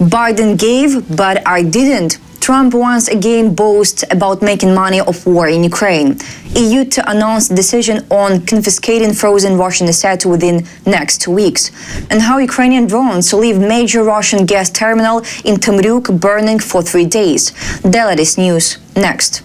Biden gave, but I didn't. Trump once again boasts about making money off war in Ukraine. EU to announce decision on confiscating frozen Russian assets within next 2 weeks. And how Ukrainian drones leave major Russian gas terminal in Temryuk burning for 3 days. The latest news next.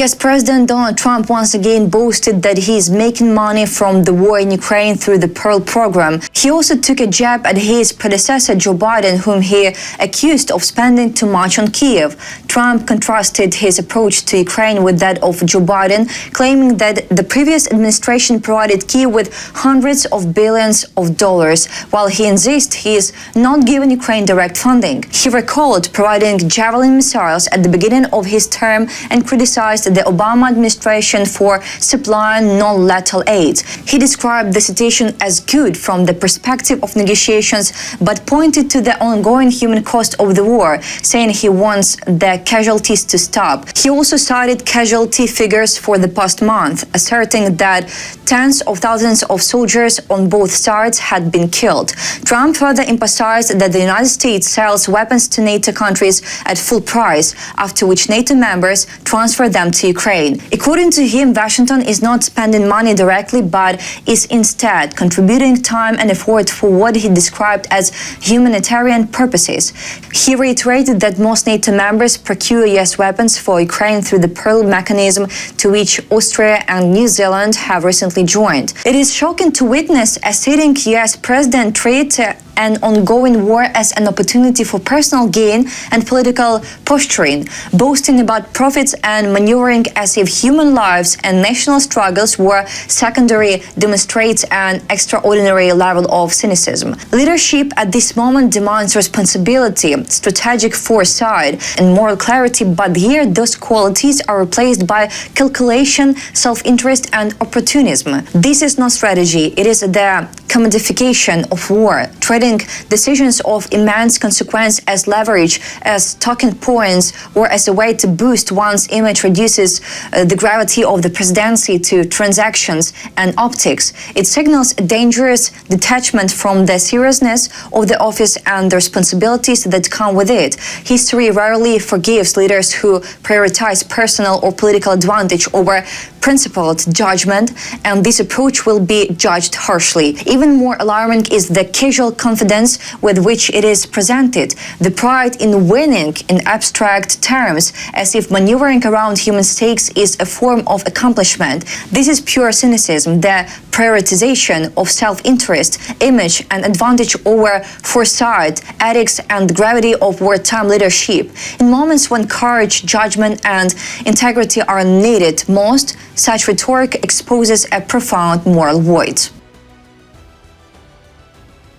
US President Donald Trump once again boasted that he is making money from the war in Ukraine through the Pearl program. He also took a jab at his predecessor Joe Biden, whom he accused of spending too much on Kyiv. Trump contrasted his approach to Ukraine with that of Joe Biden, claiming that the previous administration provided Kyiv with hundreds of billions of dollars, while he insists he is not giving Ukraine direct funding. He recalled providing Javelin missiles at the beginning of his term and criticized the Obama administration for supplying non-lethal aid. He described the situation as good from the perspective of negotiations, but pointed to the ongoing human cost of the war, saying he wants the casualties to stop. He also cited casualty figures for the past month, asserting that tens of thousands of soldiers on both sides had been killed. Trump further emphasized that the United States sells weapons to NATO countries at full price, after which NATO members transfer them to Ukraine. According to him, Washington is not spending money directly, but is instead contributing time and effort for what he described as humanitarian purposes. He reiterated that most NATO members procure US weapons for Ukraine through the Pearl mechanism, to which Austria and New Zealand have recently joined. It is shocking to witness a sitting US president treat an ongoing war as an opportunity for personal gain and political posturing, boasting about profits and maneuvering as if human lives and national struggles were secondary, demonstrates an extraordinary level of cynicism. Leadership at this moment demands responsibility, strategic foresight, and moral clarity, but here those qualities are replaced by calculation, self-interest, and opportunism. This is not strategy, it is the commodification of war, treating decisions of immense consequence as leverage, as talking points, or as a way to boost one's image reduces the gravity of the presidency to transactions and optics. It signals a dangerous detachment from the seriousness of the office and the responsibilities that come with it. History rarely forgives leaders who prioritize personal or political advantage over principled judgment, and this approach will be judged harshly. Even more alarming is the casual confidence with which it is presented, the pride in winning in abstract terms, as if maneuvering around human stakes is a form of accomplishment. This is pure cynicism, the prioritization of self-interest, image, and advantage over foresight, ethics, and the gravity of wartime leadership. In moments when courage, judgment, and integrity are needed most, such rhetoric exposes a profound moral void.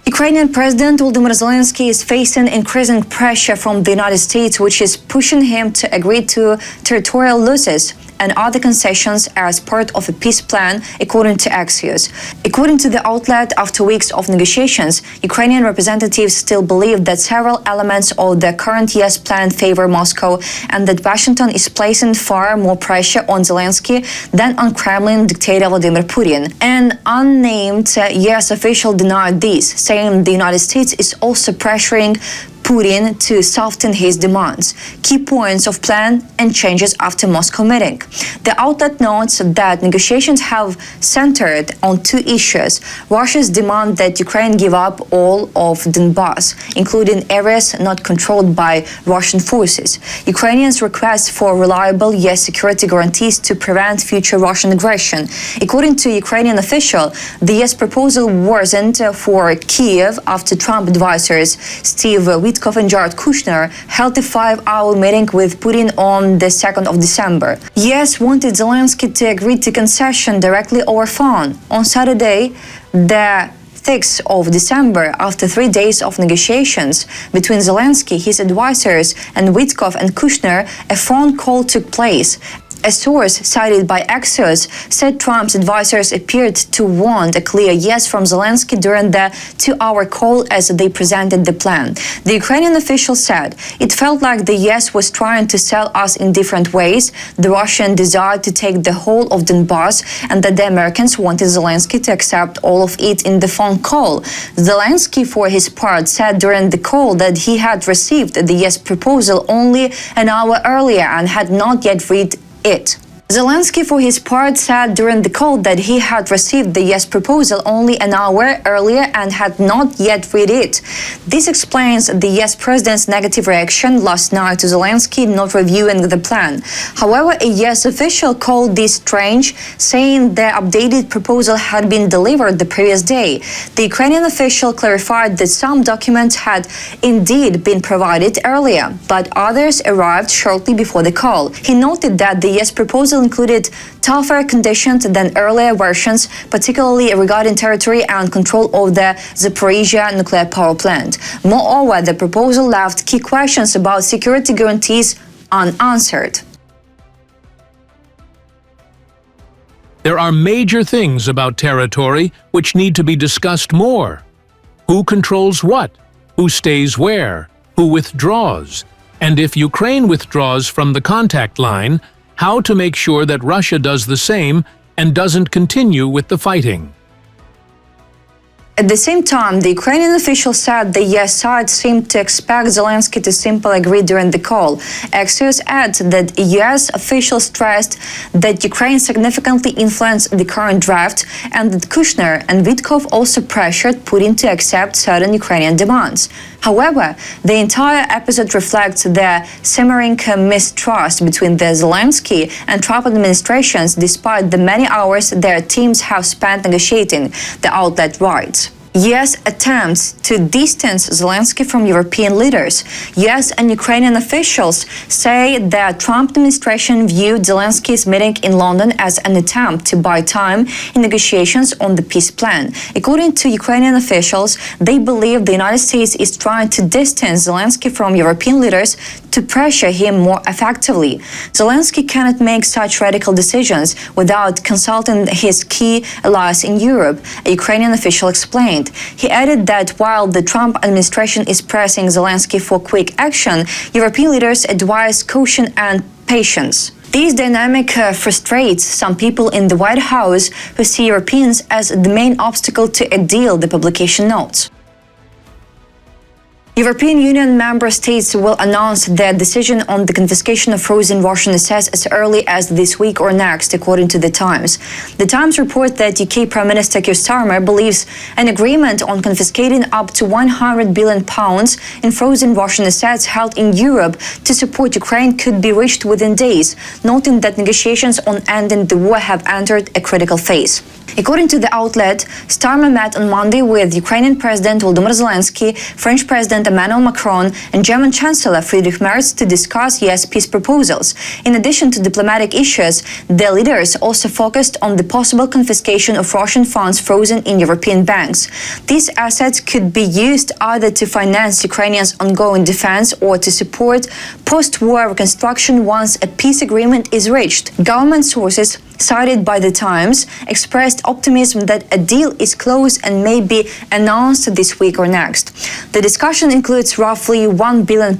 Ukrainian President Volodymyr Zelensky is facing increasing pressure from the United States, which is pushing him to agree to territorial losses and other concessions as part of a peace plan, according to Axios. According to the outlet, after weeks of negotiations, Ukrainian representatives still believe that several elements of the current US plan favor Moscow, and that Washington is placing far more pressure on Zelensky than on Kremlin dictator Vladimir Putin. An unnamed US official denied this, saying the United States is also pressuring Putin to soften his demands. Key points of plan and changes after Moscow meeting. The outlet notes that negotiations have centered on two issues: Russia's demand that Ukraine give up all of Donbass, including areas not controlled by Russian forces, Ukrainians' request for reliable US security guarantees to prevent future Russian aggression. According to a Ukrainian official, the US proposal wasn't for Kyiv after Trump advisors Steve Witkoff and Jared Kushner held a 5-hour meeting with Putin on the 2nd of December. US wanted Zelensky to agree to concession directly over phone. On Saturday, the 6th of December, after 3 days of negotiations between Zelensky, his advisors, and Witkoff and Kushner, a phone call took place. A source cited by Axios said Trump's advisors appeared to want a clear yes from Zelensky during the 2-hour call as they presented the plan. The Ukrainian official said, "It felt like the yes was trying to sell us in different ways. The Russian desired to take the whole of Donbass and that the Americans wanted Zelensky to accept all of it in the phone call." Zelensky, for his part, said during the call that he had received the yes proposal only an hour earlier and had not yet read it. Zelensky, for his part, said during the call that he had received the yes proposal only an hour earlier and had not yet read it. This explains the yes president's negative reaction last night to Zelensky not reviewing the plan. However, a yes official called this strange, saying the updated proposal had been delivered the previous day. The Ukrainian official clarified that some documents had indeed been provided earlier, but others arrived shortly before the call. He noted that the yes proposal included tougher conditions than earlier versions, particularly regarding territory and control of the Zaporizhzhia nuclear power plant. Moreover, the proposal left key questions about security guarantees unanswered. There are major things about territory which need to be discussed more. Who controls what? Who stays where? Who withdraws? And if Ukraine withdraws from the contact line, how to make sure that Russia does the same and doesn't continue with the fighting. At the same time, the Ukrainian official said the yes side seemed to expect Zelensky to simply agree during the call. Axios adds that US officials stressed that Ukraine significantly influenced the current draft and that Kushner and Witkov also pressured Putin to accept certain Ukrainian demands. However, the entire episode reflects the simmering mistrust between the Zelensky and Trump administrations despite the many hours their teams have spent negotiating, the outlet writes. US attempts to distance Zelensky from European leaders. US and Ukrainian officials say that Trump administration viewed Zelensky's meeting in London as an attempt to buy time in negotiations on the peace plan. According to Ukrainian officials, they believe the United States is trying to distance Zelensky from European leaders to pressure him more effectively. Zelensky cannot make such radical decisions without consulting his key allies in Europe, a Ukrainian official explained. He added that while the Trump administration is pressing Zelensky for quick action, European leaders advise caution and patience. This dynamic frustrates some people in the White House who see Europeans as the main obstacle to a deal, the publication notes. European Union member states will announce their decision on the confiscation of frozen Russian assets as early as this week or next, according to The Times. The Times reports that UK Prime Minister Keir Starmer believes an agreement on confiscating up to £100 billion in frozen Russian assets held in Europe to support Ukraine could be reached within days, noting that negotiations on ending the war have entered a critical phase. According to the outlet, Starmer met on Monday with Ukrainian President Volodymyr Zelensky, French President Emmanuel Macron, and German Chancellor Friedrich Merz to discuss US peace proposals. In addition to diplomatic issues, the leaders also focused on the possible confiscation of Russian funds frozen in European banks. These assets could be used either to finance Ukrainians' ongoing defense or to support post-war reconstruction once a peace agreement is reached. Government sources cited by The Times expressed optimism that a deal is close and may be announced this week or next. The discussion includes roughly £1 billion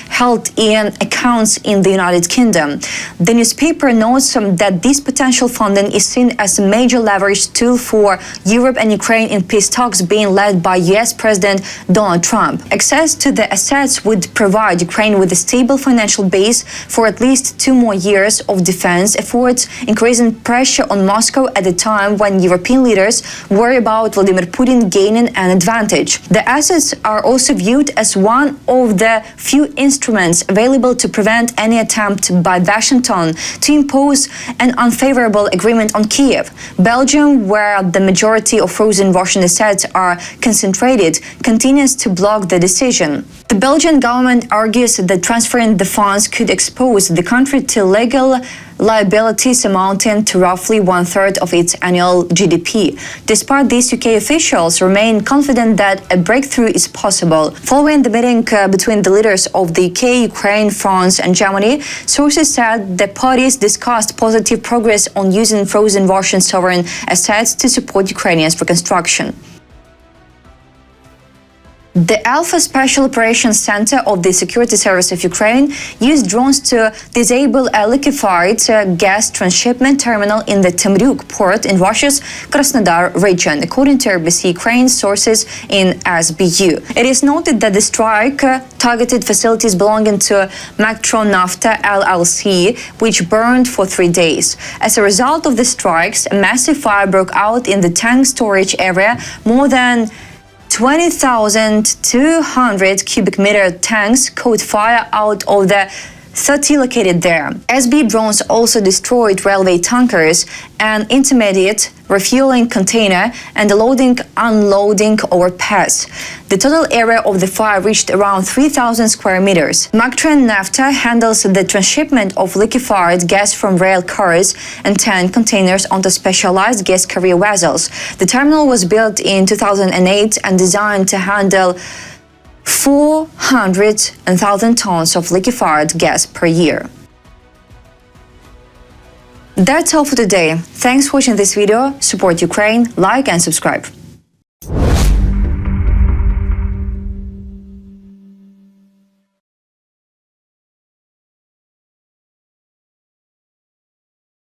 held in accounts in the United Kingdom. The newspaper notes that this potential funding is seen as a major leverage tool for Europe and Ukraine in peace talks being led by US President Donald Trump. Access to the assets would provide Ukraine with a stable financial base for at least 2 more years of defense efforts, increasing pressure on Moscow at a time when European leaders worry about Vladimir Putin gaining an advantage. The assets are also viewed as one of the few instruments available to prevent any attempt by Washington to impose an unfavorable agreement on Kiev. Belgium, where the majority of frozen Russian assets are concentrated, continues to block the decision. The Belgian government argues that transferring the funds could expose the country to legal liabilities amounting to roughly one-third of its annual GDP. Despite this, UK officials remain confident that a breakthrough is possible. Following the meeting between the leaders of the UK, Ukraine, France and Germany, sources said the parties discussed positive progress on using frozen Russian sovereign assets to support Ukrainians' reconstruction. The Alpha Special Operations Center of the Security Service of Ukraine used drones to disable a liquefied gas transshipment terminal in the Temryuk port in Russia's Krasnodar region, according to RBC Ukraine sources in SBU. It is noted that the strike targeted facilities belonging to Nafta LLC, which burned for 3 days. As a result of the strikes, a massive fire broke out in the tank storage area. More than 20,200 cubic meter tanks caught fire out of the 30 located there. SB drones also destroyed railway tankers, an intermediate refueling container, and a loading-unloading overpass. The total area of the fire reached around 3,000 square meters. Nafta handles the transshipment of liquefied gas from rail cars and tank containers onto specialized gas carrier vessels. The terminal was built in 2008 and designed to handle 400,000 tons of liquefied gas per year. That's all for today. Thanks for watching this video. Support Ukraine, like and subscribe.